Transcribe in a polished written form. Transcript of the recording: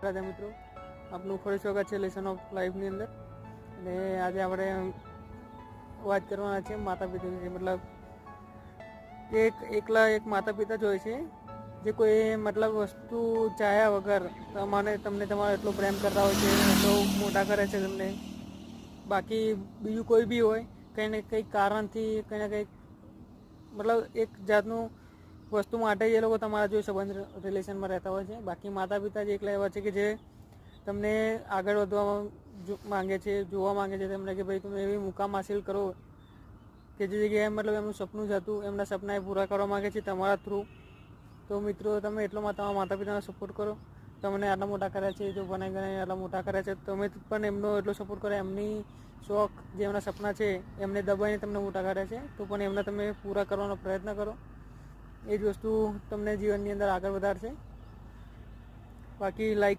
રાધા મિત્રો, આપનું ફરી સ્વાગત છે લેસન ઓફ લાઈફની અંદર. અને આજે આપણે વાત કરવાના છે માતા પિતા વિશે. મતલબ એકલા એક માતા પિતા જ હોય છે જે કોઈ મતલબ વસ્તુ ચાહ્યા વગર તમને તમારો એટલો પ્રેમ કરતા હોય છે, એટલો મોટા કરે છે તમને. બાકી બીજું કોઈ બી હોય, કંઈ ને કંઈક કારણથી કંઈ ને કંઈક મતલબ એક જાતનું વસ્તુ માટે એ લોકો તમારા જો સંબંધ રિલેશનમાં રહેતા હોય છે. બાકી માતા પિતા જ એકલા એવા છે કે જે તમને આગળ વધવા માંગે છે, જોવા માંગે છે તમને કે ભાઈ તમે એવી મુકામ હાસિલ કરો કે જે જગ્યાએ મતલબ એમનું સપનું જ હતું, એમના સપના એ પૂરા કરવા માંગે છે તમારા થ્રુ. તો મિત્રો, તમે એટલોમાં તમારા માતા પિતાનો સપોર્ટ કરો. તમને આટલા મોટા કર્યા છે, જો બનાવી ગણાવીને આટલા મોટા કર્યા છે, તમે પણ એમનો એટલો સપોર્ટ કરો. એમની શોખ, જે એમના સપના છે, એમને દબાઈને તમને મોટા કર્યા છે, તો પણ એમને તમે પૂરા કરવાનો પ્રયત્ન કરો. એ જ વસ્તુ તમને જીવનની અંદર આગળ વધારશે. બાકી લાઈક